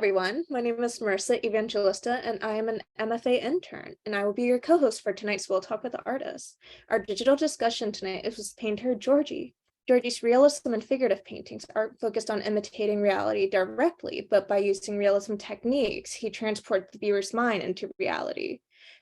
everyone. My name is Marissa Evangelista, and I am an MFA intern, and I will be your co-host for tonight's Wil Talk with the Artists. Our digital discussion tonight is with painter Georgi. Georgi's realism and figurative paintings are focused on imitating reality directly, but by using realism techniques, he transports the viewer's mind into reality.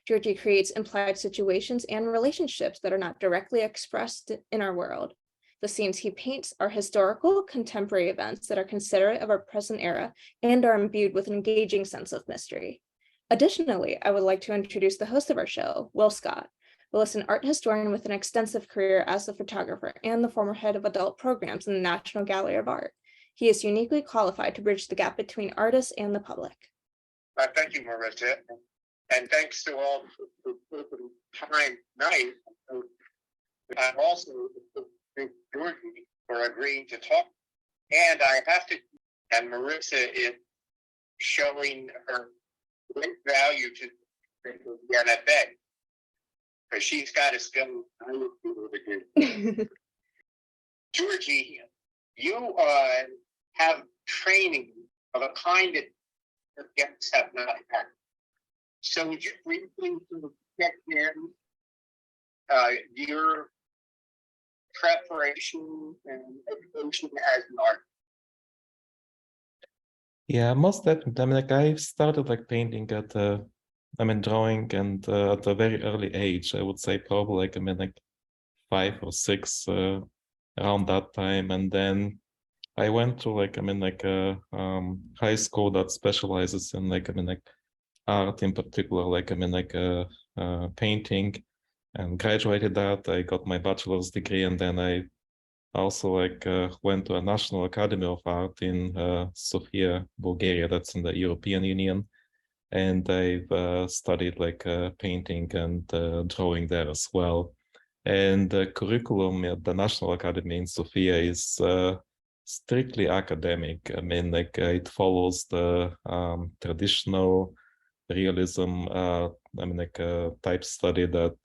Georgi creates implied situations and relationships that are not directly expressed in our world. The scenes he paints are historical, contemporary events that are considerate of our present era and are imbued with an engaging sense of mystery. Additionally, I would like to introduce the host of our show, Wil Scott. Wil is an art historian with an extensive career as a photographer and the former head of adult programs in the National Gallery of Art. He is uniquely qualified to bridge the gap between artists and the public. Thank you, Marissa. And thanks to all for taking time tonight. And also thank Georgi for agreeing to talk. And I have to, and Marissa is showing her great value to the NFA because she's got a skill I would be able to do. Georgi, you have training of a kind that guests have not had. So would you briefly check in your preparation and education as an artist? Yeah, most definitely. I mean, like I started like painting at drawing and at a very early age. I would say probably like 5 or 6 around that time, and then I went to high school that specializes in art in particular, painting, and graduated that. I got my bachelor's degree, and then I also went to a National Academy of Art in Sofia, Bulgaria. That's in the European Union, and I've studied painting and drawing there as well. And the curriculum at the National Academy in Sofia is strictly academic. I mean, it follows the traditional realism type study that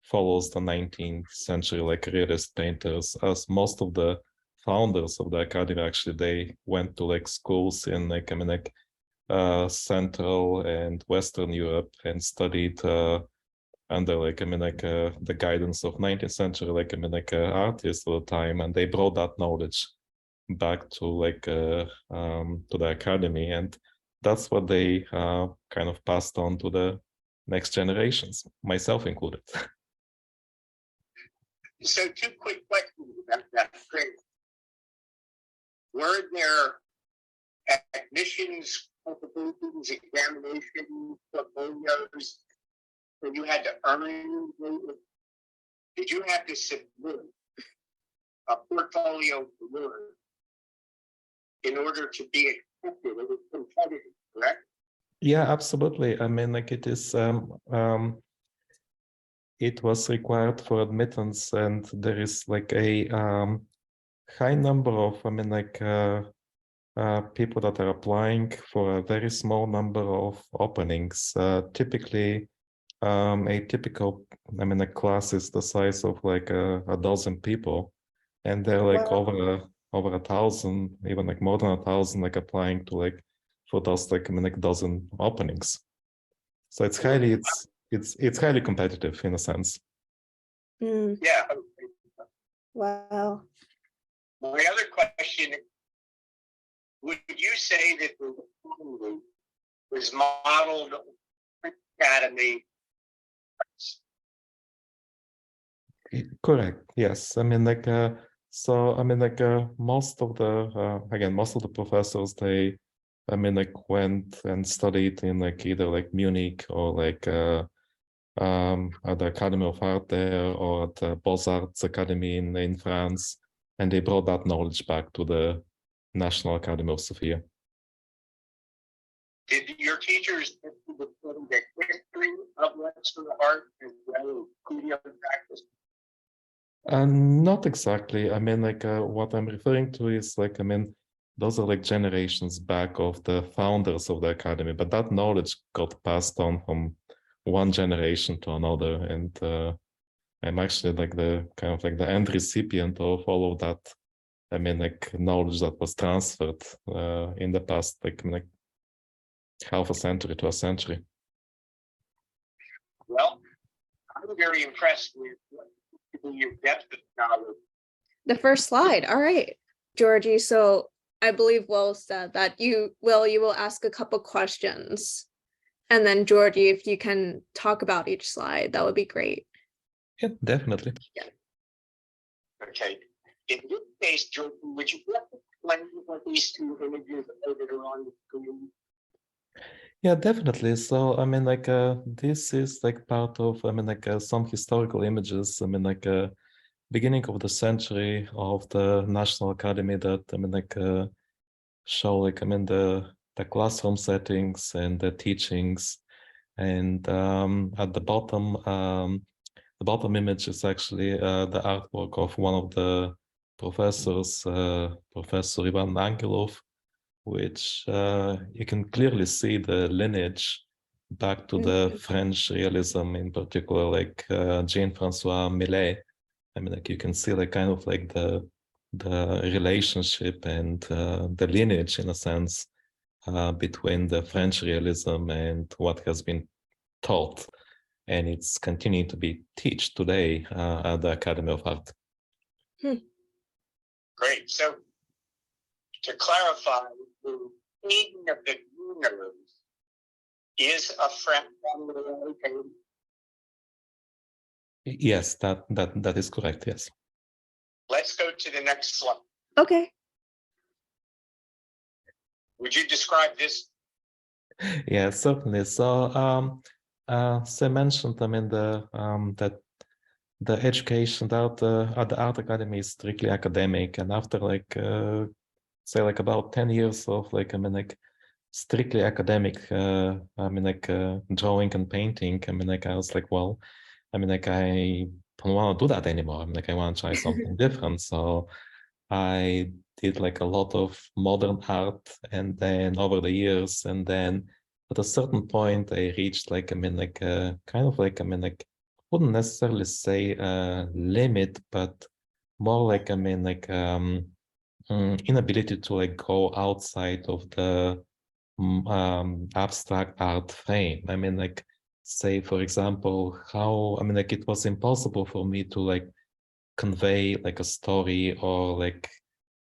follows the 19th century realist painters, as most of the founders of the academy actually they went to schools in Central and Western Europe and studied under the guidance of 19th century artists at the time, and they brought that knowledge back to to the academy, and that's what they kind of passed on to the next generations, myself included. So 2 quick questions about that. Were there admissions, qualifications, examinations, portfolios that you had to earn? Did you have to submit a portfolio in order to be accepted? It was competitive, correct? Yeah, absolutely. I mean, it is. It was required for admittance, and there is a high number of people that are applying for a very small number of openings. Typically, a typical a class is the size of a dozen people, and they're over 1,000, even more than 1,000 applying to for those dozen openings. So it's highly competitive in a sense. Yeah. Wow. My other question, would you say that the was modeled academy? Correct. Yes. I mean, most of the professors, they went and studied in either Munich or at the Academy of Art there, or at the Beaux-Arts Academy in France, and they brought that knowledge back to the National Academy of Sofia. Did your teachers study the history of Western art as well as studio practice? Not exactly. I mean, what I'm referring to is those are generations back of the founders of the academy, but that knowledge got passed on from one generation to another, and I'm actually the end recipient of all of that I mean, like knowledge that was transferred in the past, like half a century to a century. Well, I'm very impressed with your depth of knowledge. The first slide. All right, Georgie. So I believe Will said that you will ask a couple questions. And then Georgie, if you can talk about each slide, that would be great. Yeah, definitely. Okay. In this case, George, would you explain what these two images that are on the screen? Yeah, definitely. So, I mean, like, this is like part of, I mean, like some historical images. I mean, like, beginning of the century of the National Academy that, I mean, like, show, like, I mean, the classroom settings and the teachings. And at the bottom image is actually the artwork of one of the professors, Professor Ivan Angelov, which you can clearly see the lineage back to the French realism, in particular, like Jean-Francois Millet. I mean, like you can see like kind of like the relationship and the lineage, in a sense, between the French realism and what has been taught, and it's continuing to be taught today at the Academy of Art. Great. So to clarify, the meaning of the universe is a French family. Yes, that is correct. Yes. Let's go to the next slide. Okay. Would you describe this? Yeah, certainly. So, so I mentioned, I mean, that the education at the Art Academy is strictly academic, and after like say like about 10 years of like, I mean, like strictly academic, I mean, like drawing and painting, I mean, like I was like, well, I mean, like I don't want to do that anymore. I mean, like I want to try something different. So I did like a lot of modern art, and then over the years, and then at a certain point I reached like, I mean, like kind of like, I mean, like wouldn't necessarily say limit, but more like, I mean, like inability to like go outside of the abstract art frame. I mean, like say for example, how, I mean, like it was impossible for me to like convey like a story or like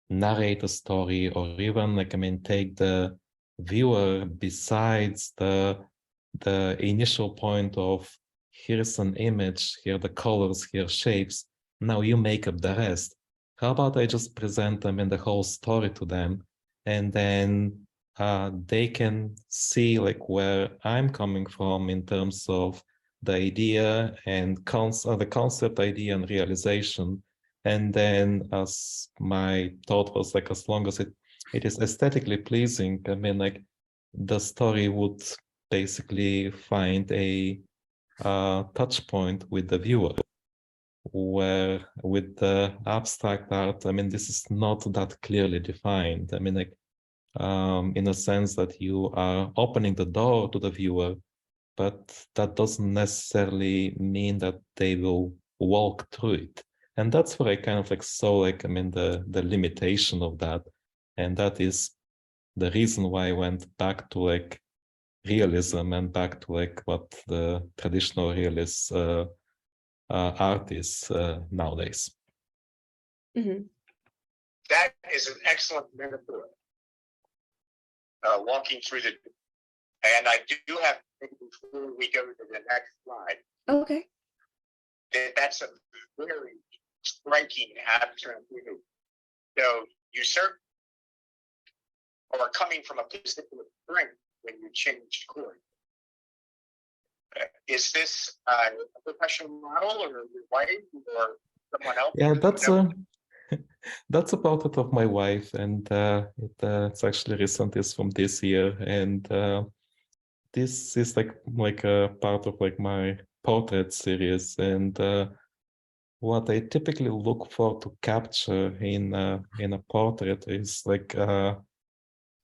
narrate a story, or even like, I mean, take the viewer besides the initial point of here's an image, here are the colors, here shapes, now you make up the rest. How about I just present them in the whole story to them, and then they can see like where I'm coming from in terms of the idea and the concept, idea, and realization. And then as my thought was like, as long as it is aesthetically pleasing, I mean, like the story would basically find a touch point with the viewer, where with the abstract art, I mean, this is not that clearly defined. I mean, like in a sense that you are opening the door to the viewer, but that doesn't necessarily mean that they will walk through it. And that's where I kind of like saw like, I mean, the limitation of that. And that is the reason why I went back to like realism and back to like what the traditional realist art is nowadays. That is an excellent metaphor. Walking through the, and I do have, before we go to the next slide. Okay. That's a very striking abstract image. So you certainly are coming from a position of strength when you change course. Is this a professional model, or your wife, or someone else? Yeah, that's a portrait of my wife, and it's actually recent. It's from this year, and this is like a part of like my portrait series. And what I typically look for to capture in a portrait is like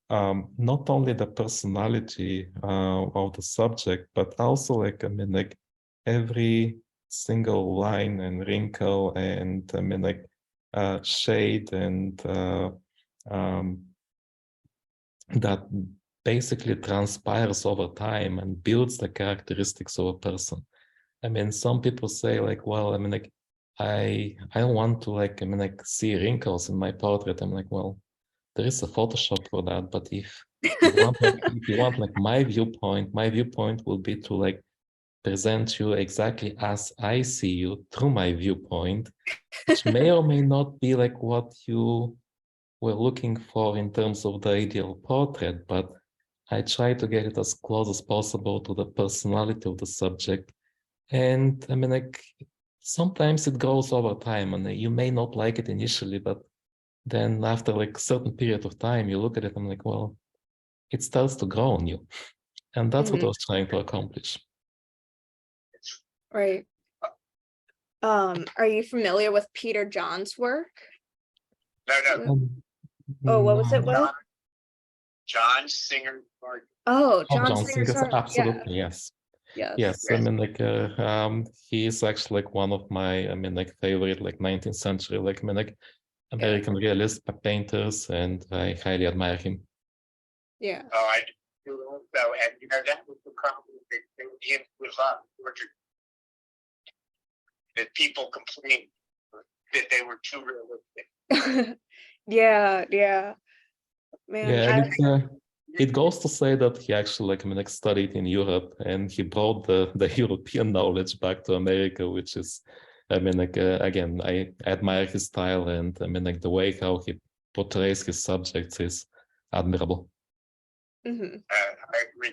not only the personality of the subject, but also like, I mean, like every single line and wrinkle, and I mean, like shade and that basically transpires over time and builds the characteristics of a person. I mean, some people say like, well, I mean, like, I don't want to like, I mean, like see wrinkles in my portrait. I'm like, well, there is a Photoshop for that. But if you want like, if you want like my viewpoint will be to like present you exactly as I see you through my viewpoint, which may or may not be like what you were looking for in terms of the ideal portrait, but I try to get it as close as possible to the personality of the subject. And I mean, like, sometimes it grows over time, and you may not like it initially, but then after like a certain period of time, you look at it and I'm like, well, it starts to grow on you. And that's what I was trying to accomplish. Right. Are you familiar with Peter John's work? No. Oh, what was it No. with? John Singer. Oh, John John Singer's Singer's art. absolutely, yes. Yes. Yes, I mean, like, he is actually like one of my, I mean, like, favorite, like, 19th century, like, I mean, like, American realist painters, and I highly admire him. Yeah. Oh, I do also, and you know, that was the problem that him with portrait. That people complained that they were too realistic. Yeah. Man, Yeah, and it goes to say that he actually, like, I mean, like, studied in Europe, and he brought the European knowledge back to America, which is, I mean, like, again, I admire his style, and I mean, like, the way how he portrays his subjects is admirable. I agree.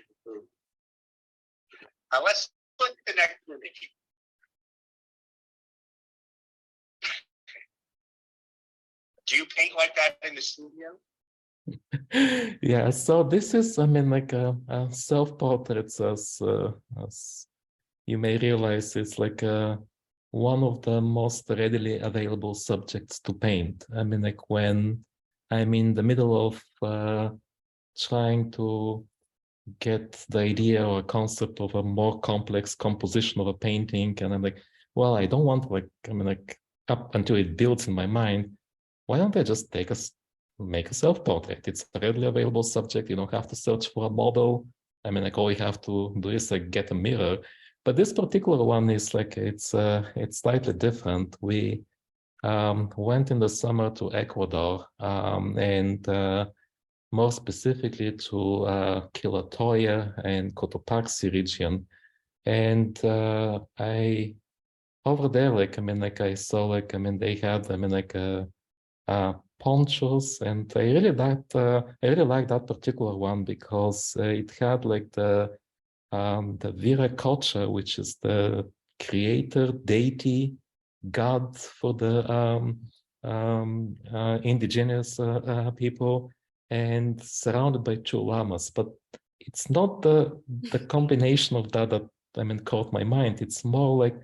Let's look at the next image. Do you paint like that in the studio? Yeah, so this is, I mean, like a self-portraits, as you may realize, it's like one of the most readily available subjects to paint. I mean, like when I'm in the middle of trying to get the idea or concept of a more complex composition of a painting, and I'm like, well, I don't want like, I mean, like up until it builds in my mind, why don't I just make a self-portrait? It's a readily available subject. You don't have to search for a model. I mean, like all you have to do is like get a mirror. But this particular one is like, it's slightly different. We went in the summer to Ecuador, and more specifically to Quilatoya and Cotopaxi region. And I over there, like, I mean, like I saw, like, I mean, they had, I mean, like ponchos, and I really liked that particular one because it had like the Viracocha, which is the creator deity god for the indigenous people, and surrounded by two llamas. But it's not the combination of that I mean caught my mind. It's more like,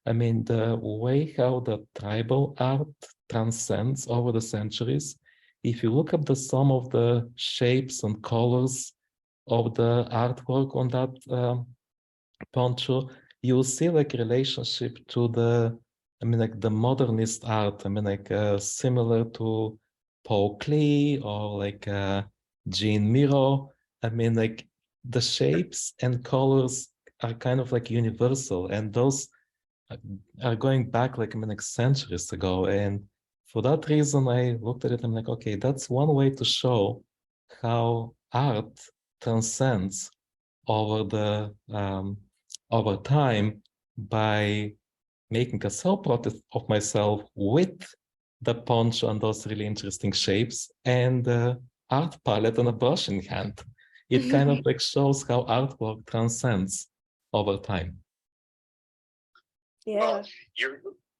I mean, the way how the tribal art transcends over the centuries. If you look at some of the shapes and colors of the artwork on that poncho, you'll see like relationship to the, I mean, like the modernist art. I mean, like similar to Paul Klee or like Jean Miro. I mean, like the shapes and colors are kind of like universal, and those are going back like, I mean, like centuries ago. And for that reason, I looked at it and I'm like, okay, that's one way to show how art transcends over the over time by making a self-portrait of myself with the poncho and those really interesting shapes and the art palette and a brush in hand. It kind of like shows how artwork transcends over time. Yeah. Well,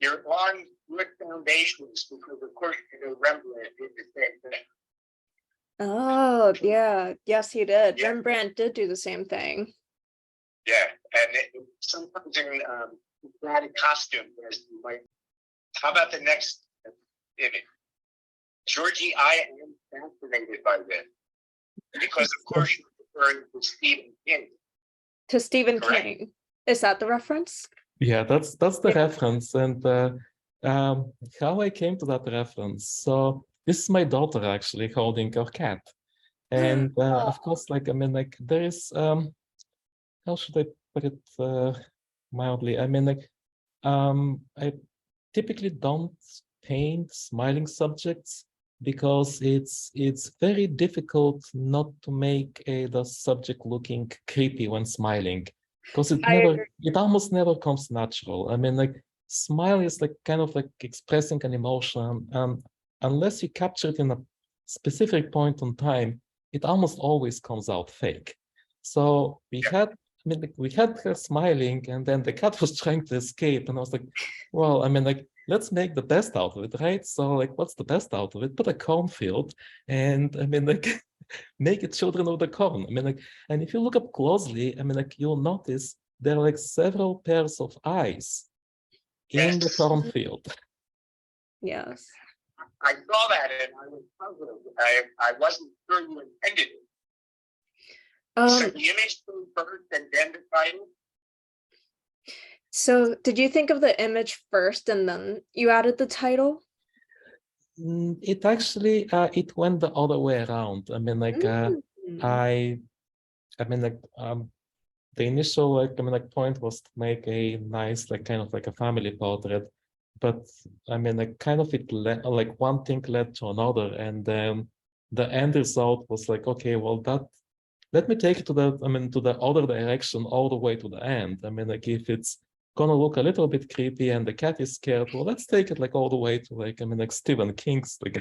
you're on good foundations because, of course, you know, Rembrandt did the same thing. Oh, yeah. Yes, he did. Yeah. Rembrandt did do the same thing. Yeah, and sometimes in dramatic costume, as you might. How about the next image? Georgie, I am fascinated by this because, of course, you're referring to Stephen King. To Stephen Correct. King. Is that the reference? Yeah, that's the reference. And How I came to that reference. So this is my daughter actually holding her cat. And of course, like, I mean, like there is, how should I put it mildly? I mean, like, I typically don't paint smiling subjects because it's very difficult not to make the subject looking creepy when smiling, because it almost never comes natural. I mean, like smile is like kind of like expressing an emotion, and unless you capture it in a specific point in time, it almost always comes out fake. So we had, I mean, like, we had her smiling, and then the cat was trying to escape, and I was like, well, I mean, like, let's make the best out of it, right? So, like, what's the best out of it? Put a cornfield, and I mean, like, make it children of the corn. I mean, like, and if you look up closely, I mean, like, you'll notice there are like several pairs of eyes in the cornfield. Yes. I saw that and I was puzzled. I wasn't sure you intended it. So the image came first and then the title? So did you think of the image first and then you added the title? It actually, it went the other way around. I mean, like, I mean, like, the initial, like, I mean, like, point was to make a nice, like, kind of like a family portrait, but I mean, like, kind of it led, like, one thing led to another, and then the end result was like, okay, well, that, let me take it to the, I mean, to the other direction all the way to the end. I mean, like, if it's gonna look a little bit creepy and the cat is scared, well, let's take it like all the way to like, I mean, like Stephen King's like,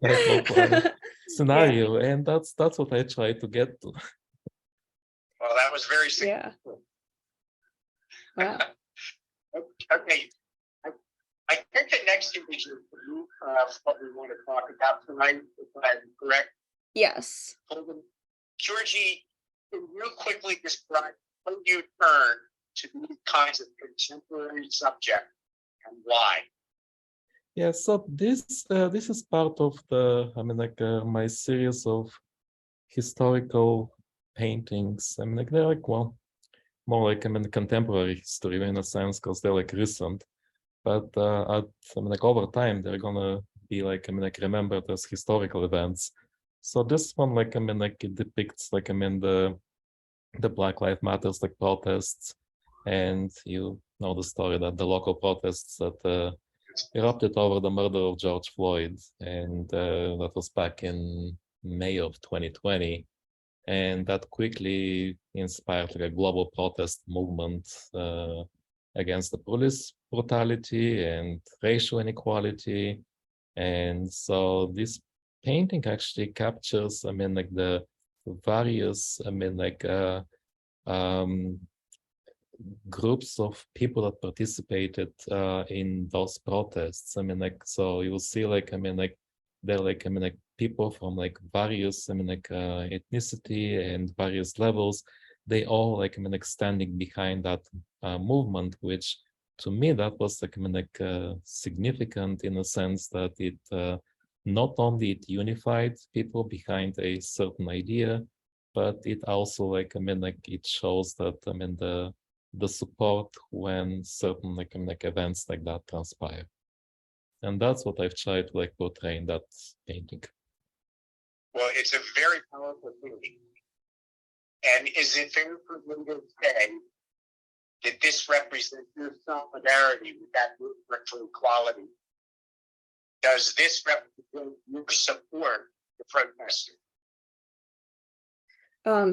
type of scenario, and that's what I try to get to. Well, that was very successful. Wow. Okay. I think the next image is what we want to talk about tonight, if I'm correct. Yes. Georgie, can you quickly describe how you turn to these kinds of contemporary subjects and why? Yeah, so this is part of the, I mean, like my series of historical paintings. I mean, like they're like, well, more like, I mean, contemporary history in a sense, because they're like recent. But I mean, like over time, they're gonna be like, I mean, like remembered as historical events. So this one, like, I mean, like it depicts, like, I mean, the Black Lives Matters like protests, and you know the story that the local protests that erupted over the murder of George Floyd, and that was back in May of 2020, and that quickly inspired like a global protest movement against the police brutality and racial inequality. And so this painting actually captures, I mean, like the various, I mean, like groups of people that participated in those protests. I mean, like, so you'll see, like, I mean, like, they're like, I mean, like people from like various, I mean, like ethnicity and various levels. They all like, I mean, like standing behind that movement, which to me, that was like, I mean, like significant in a sense that it not only it unified people behind a certain idea, but it also like, I mean, like it shows that, I mean, the support when certain like, I mean, like events like that transpire. And that's what I've tried to like portray in that painting. Well, it's a very powerful painting. And is it fair for me to say that this represents your solidarity with that virtual equality? Does this represent your support for protesters?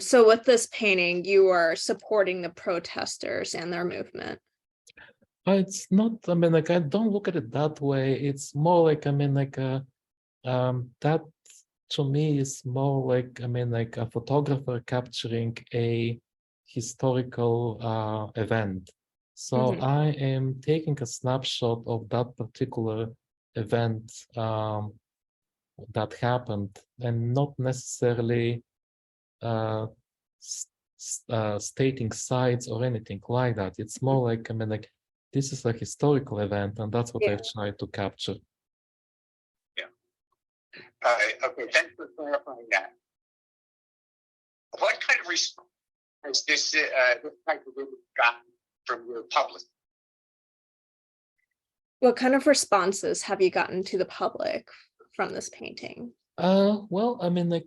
So with this painting, you are supporting the protesters and their movement. It's not, I mean, like, I don't look at it that way. It's more like, I mean, like, that to me is more like, I mean, like a photographer capturing a historical event. So I am taking a snapshot of that particular event that happened, and not necessarily stating sides or anything like that. It's more like, I mean, like, this is a historical event, and that's what I've tried to capture. Yeah. Okay, thanks for clarifying that. What kind of response has this type of image gotten from your public? What kind of responses have you gotten to the public from this painting? Well, I mean,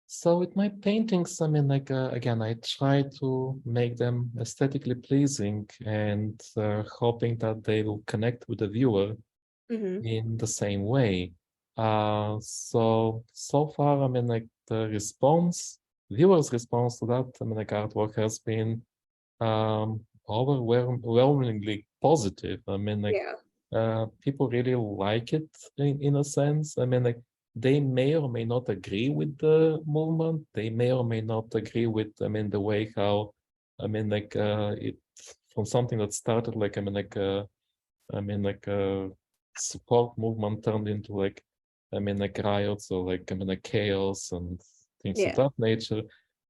so with my paintings, I mean, again, I try to make them aesthetically pleasing and hoping that they will connect with the viewer Mm-hmm. in the same way. So far, I mean, the viewers' response to that, I mean, artwork has been overwhelmingly positive. I mean, Yeah. people really like it in a sense. I mean, they may or may not agree with the movement. They may or may not agree with, I mean, the way how, I mean, it from something that started like, a support movement turned into riots or chaos and things of Yeah. that nature.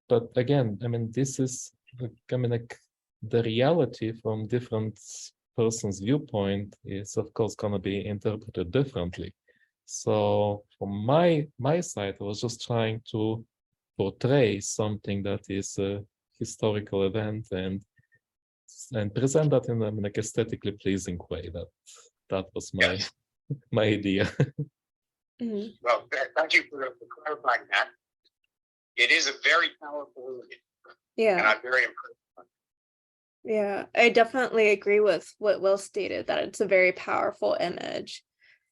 But again, I mean, this is, the reality from different person's viewpoint is of course going to be interpreted differently. So from my side, I was just trying to portray something that is a historical event and present that in an aesthetically pleasing way. That was my Yes. my idea. Mhm. Well, thank you for clarifying that. It is a very powerful image, and Yeah. I'm very impressed. Yeah. I definitely agree with what Will stated, that it's a very powerful image.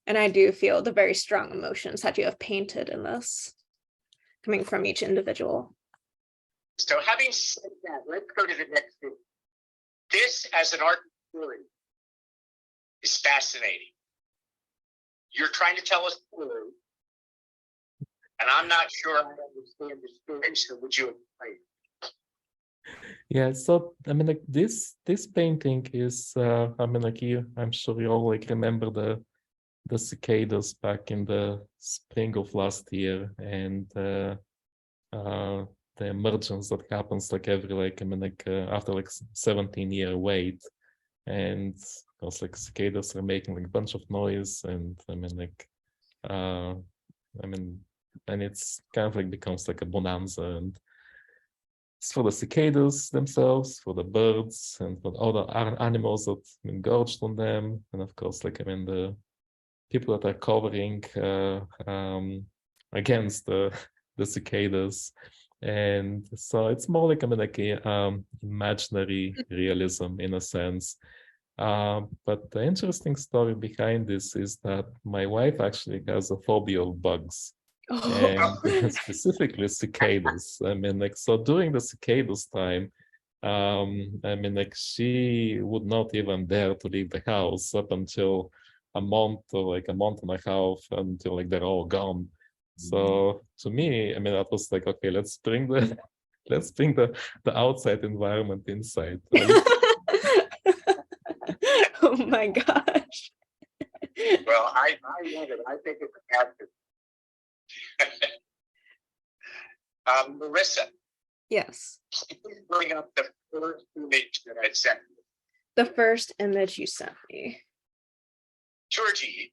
And I do feel the very strong emotions that you have painted in this, coming from each individual. So having said that, let's go to the next thing. This, as an art story, is fascinating. You're trying to tell a story, and I'm not sure I understand the story, so would you explain? Yeah, so I mean, this painting is I mean, I'm sure you all remember the cicadas back in the spring of last year, and the emergence that happens every after 17-year wait, and of course cicadas are making a bunch of noise, and uh I mean, and it's kind of becomes a bonanza, and it's for the cicadas themselves, for the birds, and for all the animals that gorged on them, and of course the people that are covering against the cicadas. And so it's more imaginary realism in a sense. But the interesting story behind this is that my wife actually has a phobia of bugs, and Oh. specifically cicadas. I mean, so during the cicadas time, I mean, she would not even dare to leave the house up until a month or a month and a half until they're all gone. So to me, I mean, that was okay, let's bring the let's bring the outside environment inside. Oh my gosh. Well, I love it. I think it's fantastic. Marissa, Yes. please bring up the first image that I sent you. The first image you sent me. Georgie,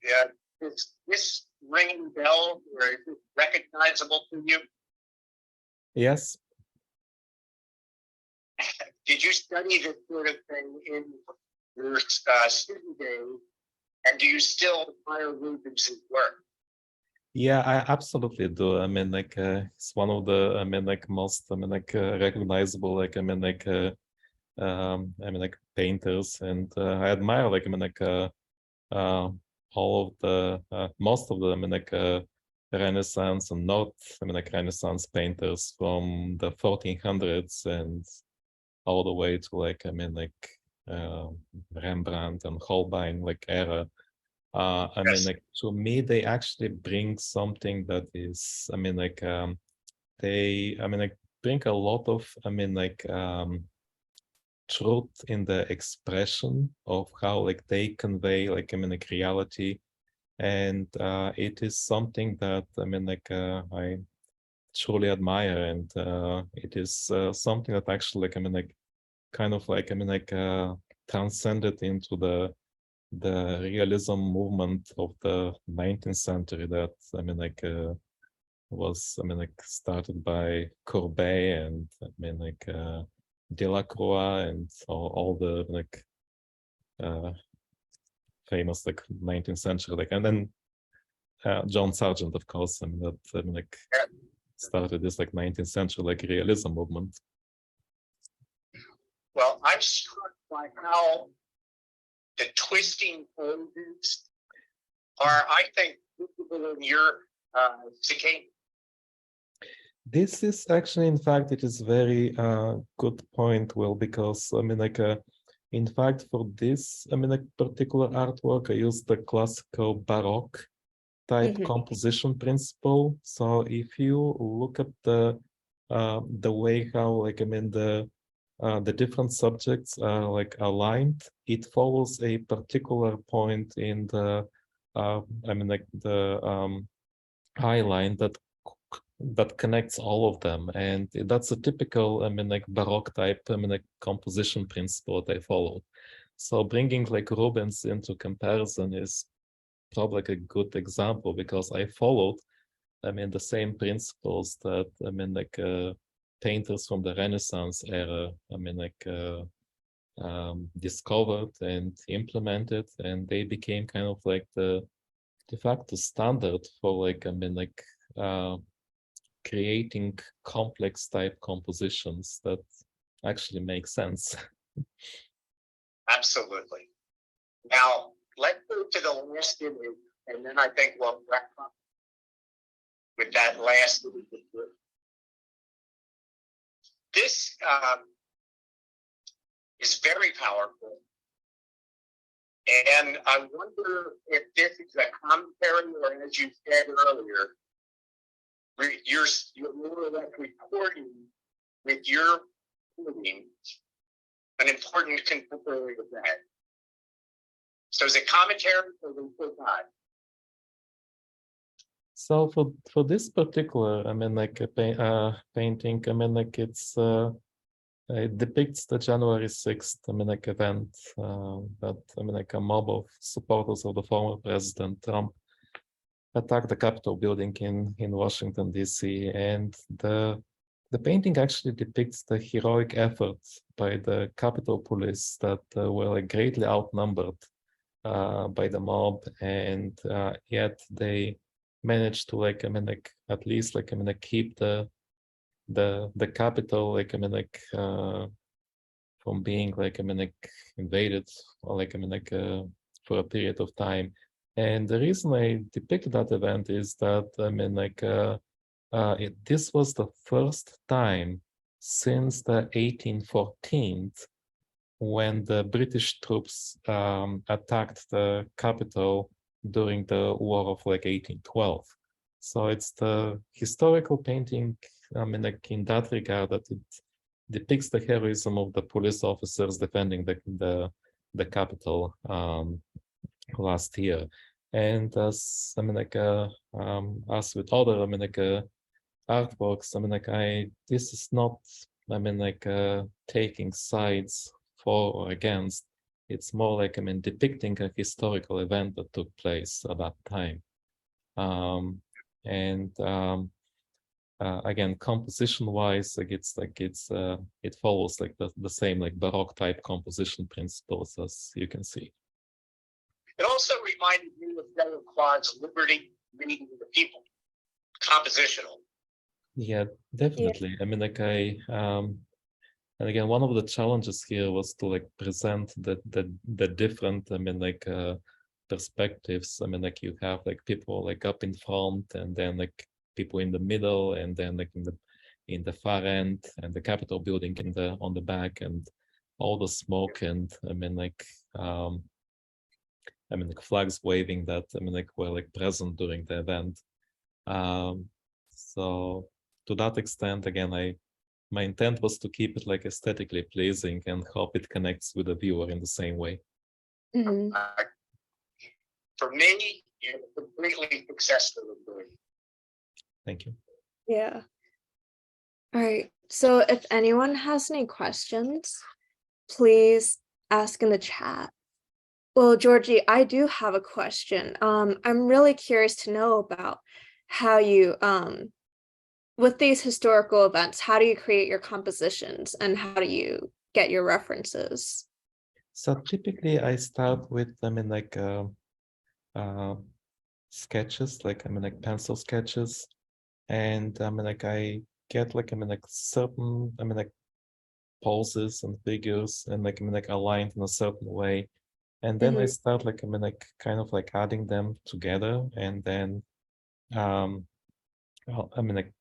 is this ringing bell or is it recognizable to you? Yes. Did you study this sort of thing in your student days? And do you still admire Rubens' work? Yeah, I absolutely do. I mean, it's one of the, I mean, most, I mean, recognizable, painters, and I admire, uh, all of the, most of the, Renaissance and not, Renaissance painters from the 1400s and all the way to, uh, Rembrandt and Holbein, era. I mean, Yes. to me, they actually bring something that is, I mean, they, I mean, bring a lot of, truth in the expression of how, they convey, reality. And it is something that, I truly admire. And it is something that actually, kind of transcended into the realism movement of the 19th century that was started by Courbet and Delacroix and all the uh, famous like 19th century, like, and then John Sargent, of course, I mean, that like started this like 19th century like realism movement. Well, I'm struck by how the twisting poses are, I think, visible in your cicada. This is actually, in fact, it is very good point, Will, because I mean, like, in fact, for this, I mean, like particular artwork, I used the classical Baroque type composition principle. So if you look at the way how, like, I mean, the different subjects are like aligned, it follows a particular point in the, I mean, like the high line that connects all of them, and that's a typical, I mean, like Baroque type, I mean, like composition principle that I followed. So bringing like Rubens into comparison is probably like a good example, because I followed, I mean, the same principles that, I mean, like painters from the Renaissance era, I mean, like discovered and implemented, and they became kind of like the de facto standard for, like, I mean, like creating complex type compositions that actually make sense. Absolutely. Now, let's go to the last image, and then I think we'll wrap up with that last image. This is very powerful. And I wonder if this is a commentary, or as you said earlier, you're more or less recording with your reading an important contemporary event. So is it commentary or not? So for this particular, I mean, like a painting, I mean, like it depicts the January 6th, I mean, like event that, I mean, like a mob of supporters of the former President Trump attacked the Capitol building in Washington, D.C. And the painting actually depicts the heroic efforts by the Capitol Police that were like greatly outnumbered by the mob, and yet they managed to, like, I mean, like at least, like, I mean, like keep the Capitol, like, I mean, like from being, like, I mean, like invaded, or, like, I mean, like for a period of time. And the reason I depict that event is that, I mean, like this was the first time since the 1814th, when the British troops attacked the Capitol during the War of like 1812. So it's the historical painting, I mean, like in that regard, that it depicts the heroism of the police officers defending the Capitol last year. And as, I mean, like as with other, I mean, like artworks, I mean, like this is not, I mean, like taking sides for or against. It's more like, I mean, depicting a historical event that took place at that time. Again, composition-wise, like it follows like the same like Baroque type composition principles, as you can see. It also reminded me of Delacroix's Liberty Reading the People, compositional. Yeah, definitely. Yeah. I mean, like and again, one of the challenges here was to like present the different, I mean, like perspectives. I mean, like you have like people like up in front, and then like people in the middle, and then like in the far end, and the Capitol building on the back, and all the smoke, and I mean, like flags waving that, I mean, like were like present during the event. So to that extent, again, my intent was to keep it like aesthetically pleasing and hope it connects with the viewer in the same way. Mm-hmm. For me, you're completely successful. Thank you. Yeah. All right. So if anyone has any questions, please ask in the chat. Well, Georgie, I do have a question. I'm really curious to know about how you, with these historical events, how do you create your compositions, and how do you get your references? So typically I start with, I mean, like sketches, like, I mean, like pencil sketches. And I mean, like I get like, I mean, like certain, I mean, like poses and figures and like, I mean, like aligned in a certain way. And then I Mhm, start like, I mean, like kind of like adding them together and then, um, well, I mean, like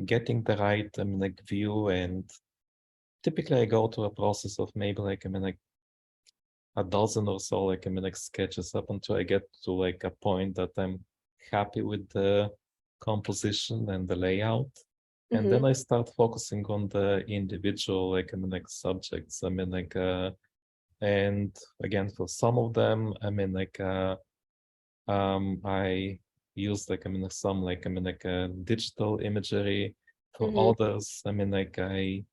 getting the right, I mean, like view. And typically I go to a process of maybe like, I mean, like a dozen or so, like, I mean, like sketches up until I get to like a point that I'm happy with the composition and the layout. And then mhm, I start focusing on the individual, like, I mean, like subjects. I mean, like, and again, for some of them, I mean, like, I use like, I mean, like, some like, I mean, like, digital imagery. For mhm, others, I mean, like, I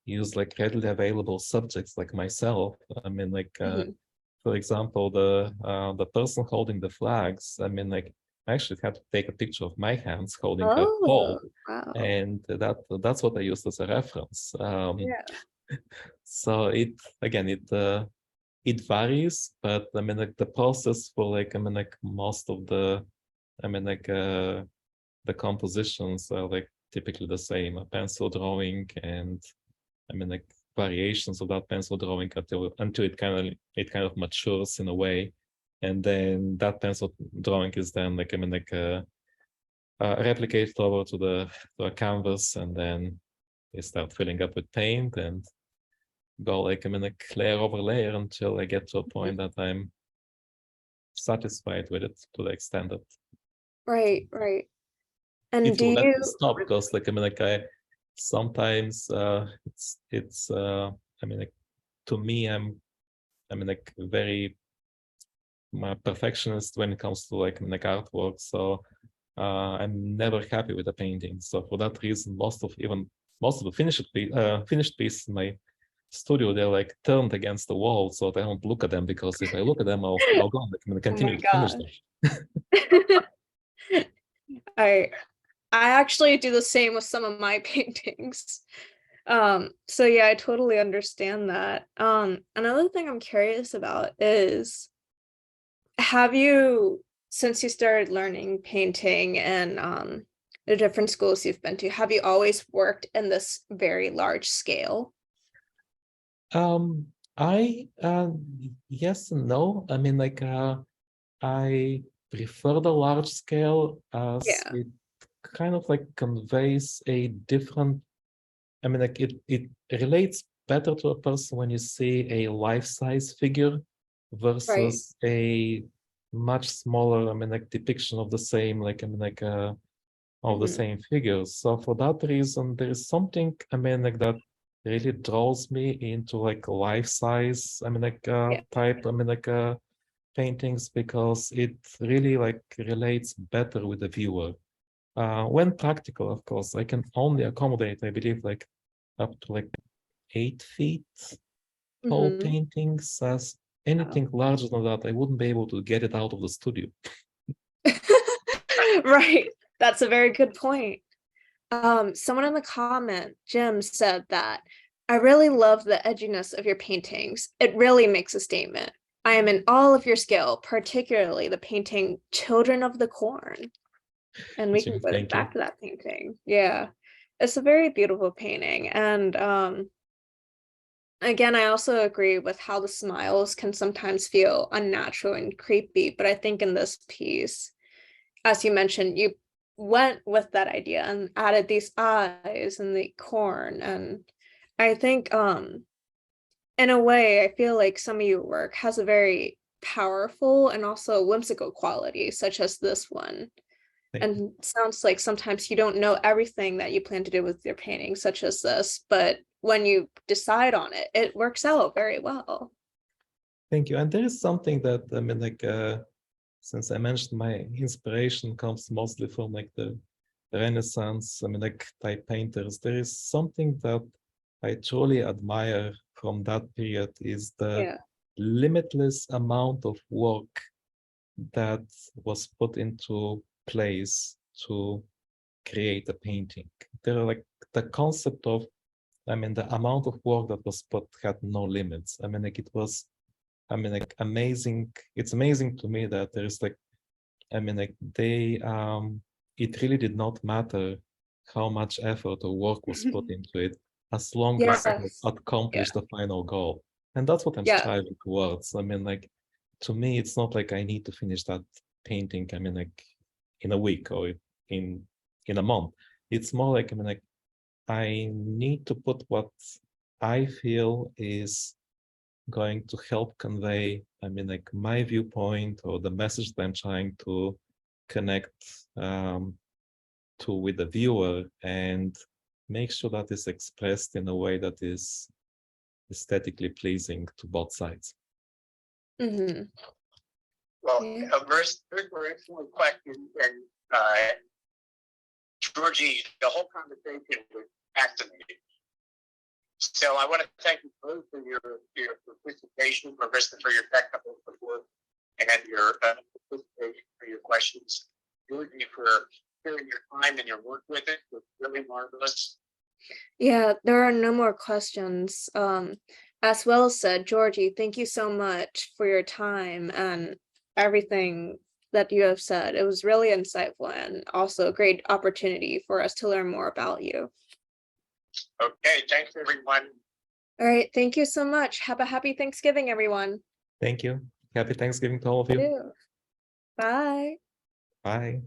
use like readily available subjects like myself. I mean, like, mhm. for example, the person holding the flags. I mean, like, I actually had to take a picture of my hands holding a Oh, pole, wow. and that's what I used as a reference. Yeah. So it again it varies, but I mean like the process for like I mean like most of the I mean like the compositions are like typically the same, a pencil drawing and I mean like variations of that pencil drawing until it kind of matures in a way. And then that pencil drawing is then like I mean like replicated over to a canvas, and then you start filling up with paint and go like I mean like layer over layer until I get to a Mhm. point that I'm satisfied with it to the extent that Right, right. And it do will let you me stop. Because like I mean like I sometimes it's I mean like to me I mean like very perfectionist when it comes to like I mean, like artwork. So I'm never happy with the painting. So for that reason, most of the finished pieces in my studio, they're like turned against the wall, so I don't look at them, because if I look at them, I'll go and Oh my continue to finish them. gosh. I I actually do the same with some of my paintings. So yeah, I totally understand that. Another thing I'm curious about is, have you, since you started learning painting and the different schools you've been to, have you always worked in this very large scale? Um, I yes and no. I mean, like I prefer the large scale as Yeah, it kind of like conveys a different. I mean, like it relates better to a person when you see a life-size figure right. versus a much smaller, I mean, like depiction of the same, like I mean, like of the Hmm. same figures. So for that reason, there is something, I mean, like that really draws me into like life-size, I mean, like Yeah. type, I mean, like paintings, because it really like relates better with the viewer. When practical, of course, I can only accommodate, I believe, like up to like 8 feet tall Hmm. paintings. As Wow. anything larger than that, I wouldn't be able to get it out of the studio. Right. That's a very good point. Someone in the comment, Jim, said that I really love the edginess of your paintings. It really makes a statement. I am in all of your skill, particularly the painting Children of the Corn. And we can go Thank you. back to that painting. Yeah. It's a very beautiful painting. And again, I also agree with how the smiles can sometimes feel unnatural and creepy. But I think in this piece, as you mentioned, you went with that idea and added these eyes and the corn. And I think in a way, I feel like some of your work has a very powerful and also whimsical quality, such as this one. Thank you. And sounds like sometimes you don't know everything that you plan to do with your painting, such as this, but when you decide on it, it works out very well. Thank you. And there is something that I mean, like since I mentioned my inspiration comes mostly from like the Renaissance, I mean, like type painters. There is something that I truly admire from that period is the Yeah. limitless amount of work that was put into place to create a painting. There are like the concept of, I mean, the amount of work that was put had no limits. I mean, like it was I mean, like amazing. It's amazing to me that there's like, I mean, like it really did not matter how much effort or work was put into it, as long as Yes. it accomplished the final goal. And that's what I'm Yeah. striving towards. I mean, like, to me, it's not like I need to finish that painting, I mean, like in a week or in a month. It's more like, I mean, like, I need to put what I feel is going to help convey, I mean, like my viewpoint or the message that I'm trying to connect to with the viewer, and make sure that is expressed in a way that is aesthetically pleasing to both sides. Mhm. Well, Yeah. very excellent question, and Georgie, the whole conversation was fascinating. So I want to thank you both for your participation, Marissa, for your technical support, and your participation for your questions. Georgie, for sharing your time and your work with it was really marvelous. Yeah, there are no more questions. As Will said, Georgie, thank you so much for your time and everything that you have said. It was really insightful and also a great opportunity for us to learn more about you. Okay, thanks everyone. All right, thank you so much. Have a happy Thanksgiving, everyone. Thank you. Happy Thanksgiving to all of you. Bye. Bye.